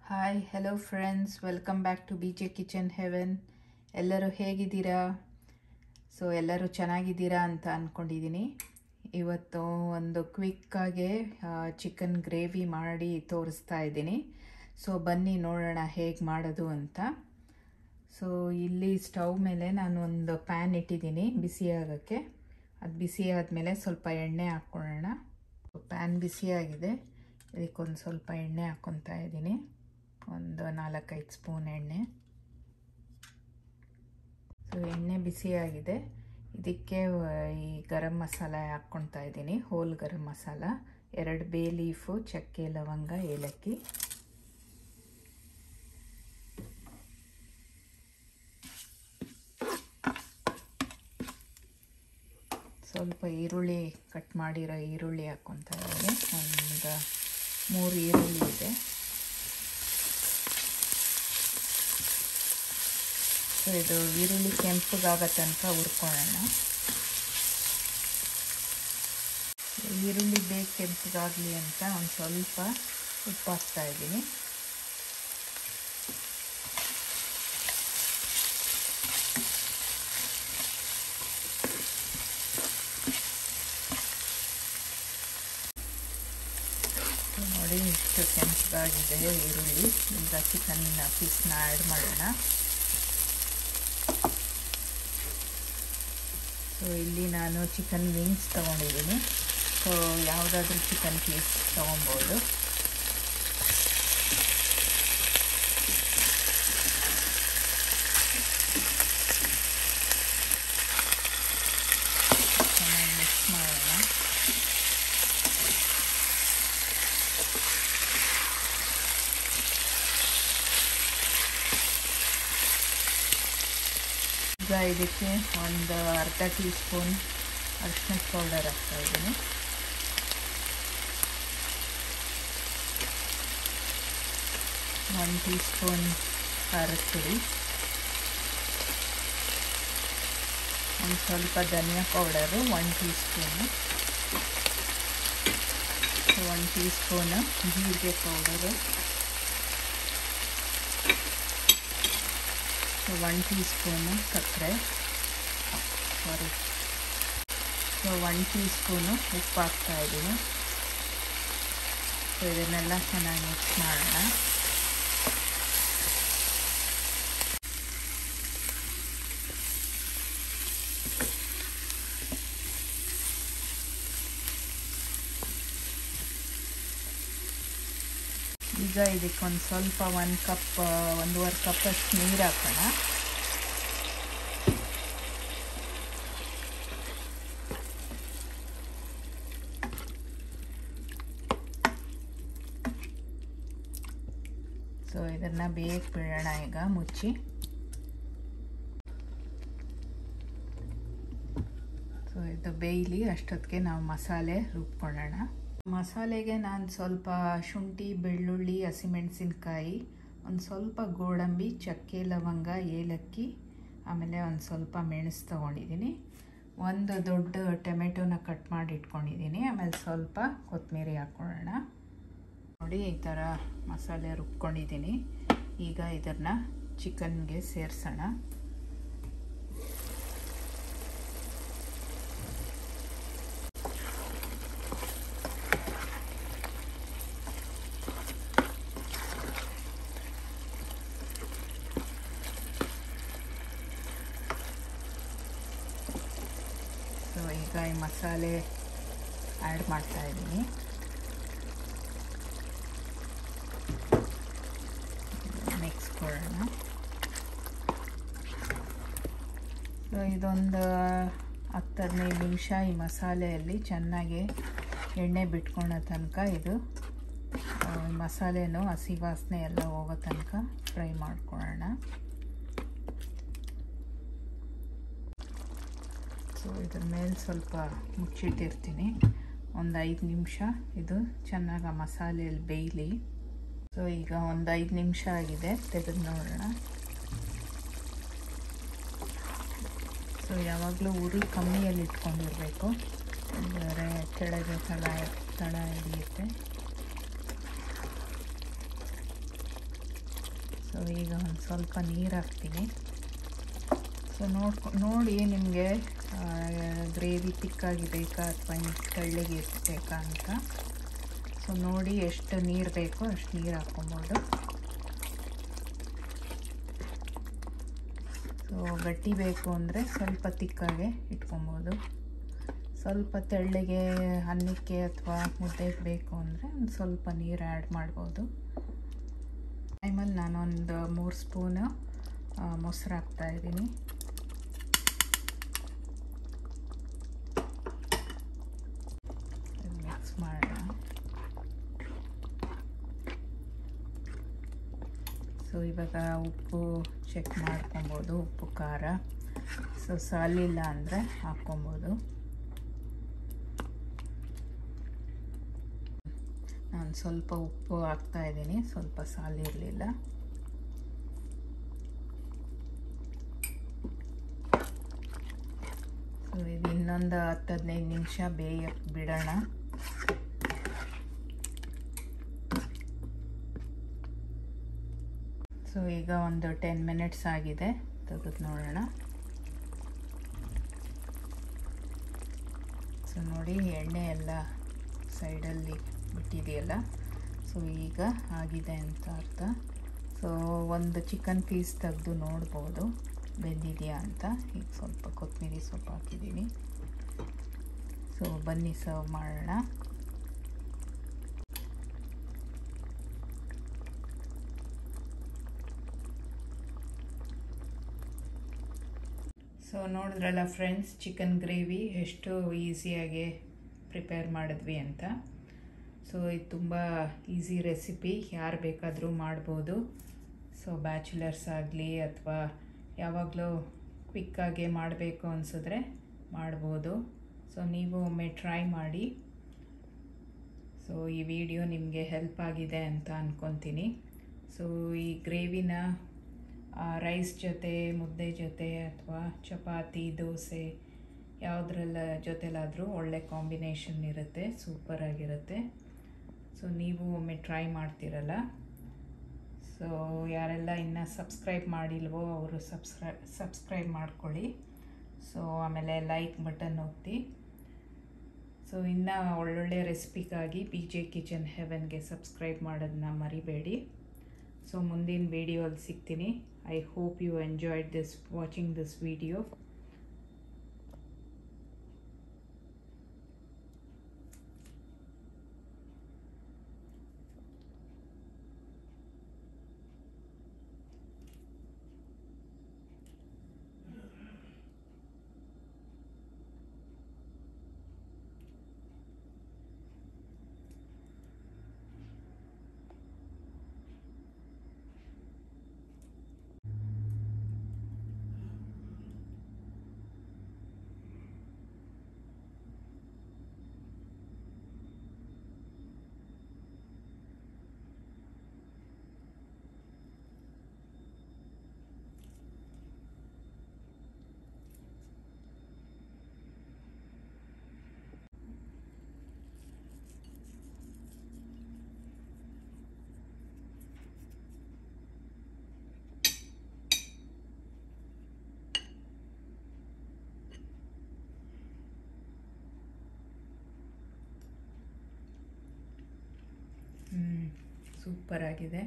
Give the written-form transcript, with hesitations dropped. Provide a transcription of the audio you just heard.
Hi hello friends, welcome back to B J kitchen heaven. ಎಲ್ಲರೂ ಹೇಗಿದ್ದೀರಾ? ಎಲ್ಲರೂ ಚೆನ್ನಾಗಿದ್ದೀರಾ ಅಂತ ಅಂದ್ಕೊಂಡಿದ್ದೀನಿ. ಇವತ್ತು ಒಂದು ಕ್ವಿಕ್ಕಾಗೆ ಚಿಕನ್ ಗ್ರೇವಿ ಮಾಡಿ ತೋರಿಸ್ತಾ ಇದ್ದೀನಿ. ಬನ್ನಿ ನೋಡೋಣ ಹೇಗೆ ಮಾಡೋದು ಅಂತ. ಇಲ್ಲಿ ಸ್ಟವ್ ಮೇಲೆ ನಾನು ಒಂದು ಪ್ಯಾನ್ ಇಟ್ಟಿದ್ದೀನಿ ಬಿಸಿ ಆಗೋಕ್ಕೆ. ಅದು ಬಿಸಿ ಆದಮೇಲೆ ಸ್ವಲ್ಪ ಎಣ್ಣೆ ಹಾಕ್ಕೊಳ್ಳೋಣ. ಪ್ಯಾನ್ ಬಿಸಿಯಾಗಿದೆ, ಇದಕ್ಕೊಂದು ಸ್ವಲ್ಪ ಎಣ್ಣೆ ಹಾಕ್ಕೊತಾ ಇದ್ದೀನಿ. ಒಂದು 4-5 ಸ್ಪೂನ್ ಎಣ್ಣೆ. ಎಣ್ಣೆ ಬಿಸಿಯಾಗಿದೆ, ಇದಕ್ಕೆ ಈ ಗರಂ ಮಸಾಲ ಹಾಕ್ಕೊತಾ ಇದ್ದೀನಿ. ಹೋಲ್ ಗರಂ ಮಸಾಲ, 2 ಬೇ ಲೀಫು, ಚಕ್ಕೆ, ಲವಂಗ, ಏಲಕ್ಕಿ. ಸ್ವಲ್ಪ ಈರುಳ್ಳಿ, ಕಟ್ ಮಾಡಿರೋ ಈರುಳ್ಳಿ ಹಾಕ್ಕೊತಾ ಇದ್ದೀನಿ. ಒಂದು 3 ಈರುಳ್ಳಿ ಇದೆ. ಇದು ಈರುಳ್ಳಿ ಕೆಂಪಗಾಗೋ ತನಕ ಹುರ್ಕೊಳ್ಳೋಣ. ಈರುಳ್ಳಿ ಬೇಗ ಕೆಂಪಗಾಗಲಿ ಅಂತ ಒಂದು ಸ್ವಲ್ಪ ಉಪ್ಪು ಹಾಕ್ತಾ ಇದ್ದೀನಿ. ನೋಡಿ ಇಷ್ಟು ಕೆಂಪಗಾಗಿದೆ ಈರುಳ್ಳಿ. ಈಗ ಚಿಕನ್ ಪೀಸ್ನ ಆ್ಯಡ್ ಮಾಡೋಣ. ಇಲ್ಲಿ ನಾನು ಚಿಕನ್ ವಿಂಗ್ಸ್ ತೊಗೊಂಡಿದ್ದೀನಿ. ಯಾವುದಾದ್ರೂ ಚಿಕನ್ ಪೀಸ್ ತೊಗೊಬೋದು. ಚೆನ್ನಾಗಿ ಮಿಕ್ಸ್ ಮಾಡೋಣ. ಈಗ ಇದಕ್ಕೆ ಒಂದು ಅರ್ಧ ಟೀ ಸ್ಪೂನ್ ಅರಿಶಿಣದ ಪೌಡರ್ ಹಾಕ್ತಾ ಇದ್ದೀನಿ. ಒಂದು ಟೀ ಸ್ಪೂನ್ ಖಾರದ ಪುಡಿ, ಒಂದು ಸ್ವಲ್ಪ ಧನಿಯಾ powder 1 teaspoon, 1 teaspoon ಜೀರಿಗೆ ಪೌಡರು, 1 ಟೀ ಸ್ಪೂನು ಸಕ್ಕರೆ, 1 ಟೀ ಸ್ಪೂನು ಉಪ್ಪು ಹಾಕ್ತಾ ಇದ್ದೀನಿ. ಇದನ್ನೆಲ್ಲ ಚೆನ್ನಾಗಿ ಮಿಕ್ಸ್ ಮಾಡೋಣ. ಈಗ ಇದಕ್ಕೊಂದು ಸ್ವಲ್ಪ 1-1.5 ಕಪ್ ಅಷ್ಟು ನೀರು ಹಾಕೋಣ. ಇದನ್ನು ಬೇಗ ಬಿಡೋಣ ಈಗ ಮುಚ್ಚಿ. ಇದು ಬೇಯಲಿ, ಅಷ್ಟೊತ್ತಿಗೆ ನಾವು ಮಸಾಲೆ ರುಬ್ಕೊಳ್ಳೋಣ. ಮಸಾಲೆಗೆ ನಾನು ಸ್ವಲ್ಪ ಶುಂಠಿ, ಬೆಳ್ಳುಳ್ಳಿ, ಹಸಿಮೆಣಸಿನ್ಕಾಯಿ, ಒಂದು ಸ್ವಲ್ಪ ಗೋಡಂಬಿ, ಚಕ್ಕೆ, ಲವಂಗ, ಏಲಕ್ಕಿ, ಆಮೇಲೆ ಒಂದು ಸ್ವಲ್ಪ ಮೆಣಸು ತೊಗೊಂಡಿದ್ದೀನಿ. ಒಂದು ದೊಡ್ಡ ಟೊಮೆಟೊನ ಕಟ್ ಮಾಡಿ ಇಟ್ಕೊಂಡಿದ್ದೀನಿ. ಆಮೇಲೆ ಸ್ವಲ್ಪ ಕೊತ್ತಂಬರಿ ಹಾಕ್ಕೊಳ್ಳೋಣ. ನೋಡಿ, ಈ ಥರ ಮಸಾಲೆ ರುಬ್ಕೊಂಡಿದ್ದೀನಿ. ಈಗ ಇದನ್ನು ಚಿಕನ್ಗೆ ಸೇರಿಸೋಣ. ಈಗ ಈ ಮಸಾಲೆ ಆ್ಯಡ್ ಮಾಡ್ತಾ ಇದ್ದೀನಿ. ಮಿಕ್ಸ್ ಕೊಡೋಣ. ಇದೊಂದು 10-15 ನಿಮಿಷ ಈ ಮಸಾಲೆಯಲ್ಲಿ ಚೆನ್ನಾಗಿ ಎಣ್ಣೆ ಬಿಟ್ಕೊಳ್ಳೋ ತನಕ ಇದು ಮಸಾಲೆನೂ ಹಸಿ ವಾಸನೆ ಎಲ್ಲ ಹೋಗೋ ತನಕ ಫ್ರೈ ಮಾಡ್ಕೊಳ್ಳೋಣ. ಇದ್ರ ಮೇಲೆ ಸ್ವಲ್ಪ ಮುಚ್ಚಿಟ್ಟಿರ್ತೀನಿ. ಒಂದು 5 ನಿಮಿಷ ಇದು ಚೆನ್ನಾಗಿ ಮಸಾಲೆಯಲ್ಲಿ ಬೇಯಲಿ. ಈಗ ಒಂದು 5 ನಿಮಿಷ ಆಗಿದೆ, ತೆಗೆದು ನೋಡೋಣ. ಯಾವಾಗಲೂ ಉರಿ ಕಮ್ಮಿಯಲ್ಲಿ ಇಟ್ಕೊಂಡಿರಬೇಕು, ಅಂದರೆ ಕೆಳಗೆ ತಳ ಹಿಡಿಯುತ್ತೆ. ಸೊ ಈಗ ಒಂದು ಸ್ವಲ್ಪ ನೀರು ಹಾಕ್ತೀನಿ. ಸೊ ನೋಡಿ ನಿಮಗೆ ಗ್ರೇವಿ ತಿಕ್ಕಾಗಿ ಬೇಕಾ ಅಥವಾ ತೆಳ್ಳಗೆ ಬೇಕಾ ಅಂತ. ಸೊ ನೋಡಿ ಎಷ್ಟು ನೀರು ಬೇಕೋ ಅಷ್ಟು ನೀರು ಹಾಕ್ಕೊಬೋದು. ಸೊ ಗಟ್ಟಿ ಬೇಕು ಅಂದರೆ ಸ್ವಲ್ಪ ತಿಕ್ಕಾಗೆ ಇಟ್ಕೊಬೋದು. ಸ್ವಲ್ಪ ತೆಳ್ಳಗೆ ಅನ್ನಕ್ಕೆ ಅಥವಾ ಮುದ್ದೆಗೆ ಬೇಕು ಅಂದರೆ ಒಂದು ಸ್ವಲ್ಪ ನೀರು ಆ್ಯಡ್ ಮಾಡ್ಬೋದು. ಟೈಮಲ್ಲಿ ನಾನೊಂದು 3 ಸ್ಪೂನು ಮೊಸರು ಹಾಕ್ತಾಯಿದ್ದೀನಿ. ಮಿಕ್ಸ್ ಮಾಡೋಣ. ಸೊ ಇವಾಗ ಉಪ್ಪು ಚೆಕ್ ಮಾಡ್ಕೊಬೋದು, ಉಪ್ಪು ಖಾರ. ಸೊ ಸಾಲಿಲ್ಲ ಅಂದರೆ ಹಾಕ್ಕೊಬೋದು. ನಾನು ಸ್ವಲ್ಪ ಉಪ್ಪು ಹಾಕ್ತಾಯಿದ್ದೀನಿ, ಸ್ವಲ್ಪ ಸಾಲಿರಲಿಲ್ಲ. ಸೊ ಇದು ಇನ್ನೊಂದು 10-15 ನಿಮಿಷ ಬೇಯಕ್ಕೆ ಬಿಡೋಣ. ಸೊ ಈಗ ಒಂದು 10 ಮಿನಿಟ್ಸ್ ಆಗಿದೆ, ತೆಗೆದು ನೋಡೋಣ. ಸೊ ನೋಡಿ ಎಣ್ಣೆ ಎಲ್ಲ ಸೈಡಲ್ಲಿ ಬಿಟ್ಟಿದೆಯಲ್ಲ. ಸೊ ಈಗ ಆಗಿದೆ ಅಂತ ಅರ್ಥ. ಸೊ ಒಂದು ಚಿಕನ್ ಪೀಸ್ ತೆಗೆದು ನೋಡ್ಬೋದು ಬೆಂದಿದೆಯಾ ಅಂತ. ಈಗ ಸ್ವಲ್ಪ ಕೊತ್ತಂಬರಿ ಸೊಪ್ಪು ಹಾಕಿದ್ದೀನಿ. ಸೊ ಬನ್ನಿ ಸರ್ವ್ ಮಾಡೋಣ. ಸೊ ನೋಡಿದ್ರಲ್ಲ ಫ್ರೆಂಡ್ಸ್, ಚಿಕನ್ ಗ್ರೇವಿ ಎಷ್ಟು ಈಸಿಯಾಗಿ ಪ್ರಿಪೇರ್ ಮಾಡಿದ್ವಿ ಅಂತ. ಸೊ ಇದು ತುಂಬ ಈಸಿ ರೆಸಿಪಿ, ಯಾರು ಬೇಕಾದರೂ ಮಾಡ್ಬೋದು. ಸೊ ಬ್ಯಾಚುಲರ್ಸ್ ಆಗಲಿ ಅಥವಾ ಯಾವಾಗಲೂ ಕ್ವಿಕ್ಕಾಗಿ ಮಾಡಬೇಕು ಅನಿಸಿದ್ರೆ ಮಾಡ್ಬೋದು. ಸೊ ನೀವು ಒಮ್ಮೆ ಟ್ರೈ ಮಾಡಿ. ಸೊ ಈ ವಿಡಿಯೋ ನಿಮಗೆ ಹೆಲ್ಪ್ ಆಗಿದೆ ಅಂತ ಅಂದ್ಕೊತೀನಿ. ಸೊ ಈ ಗ್ರೇವಿನ ರೈಸ್ ಜೊತೆ, ಮುದ್ದೆ ಜೊತೆ ಅಥವಾ ಚಪಾತಿ, ದೋಸೆ ಯಾವುದ್ರೆಲ್ಲ ಜೊತೆಲಾದರೂ ಒಳ್ಳೆ ಕಾಂಬಿನೇಷನ್ ಇರುತ್ತೆ, ಸೂಪರಾಗಿರುತ್ತೆ. ಸೊ ನೀವು ಒಮ್ಮೆ ಟ್ರೈ ಮಾಡ್ತೀರಲ್ಲ. ಸೊ ಯಾರೆಲ್ಲ ಇನ್ನೂ ಸಬ್ಸ್ಕ್ರೈಬ್ ಮಾಡಿಲ್ವೋ ಅವರು ಸಬ್ಸ್ಕ್ರೈಬ್ ಮಾಡ್ಕೊಳ್ಳಿ. ಸೊ ಆಮೇಲೆ ಲೈಕ್ ಬಟನ್ ಒತ್ತಿ. ಸೊ ಇನ್ನೂ ಒಳ್ಳೊಳ್ಳೆ ರೆಸಿಪಿಗಾಗಿ BJ ಕಿಚನ್ ಹೆವೆನ್ಗೆ ಸಬ್ಸ್ಕ್ರೈಬ್ ಮಾಡೋದನ್ನ ಮರಿಬೇಡಿ. ಸೊ ಮುಂದಿನ ವಿಡಿಯೋಲ್ಲಿ ಸಿಗ್ತೀನಿ. I hope you enjoyed watching this video. ಸೂಪರಾಗಿದೆ.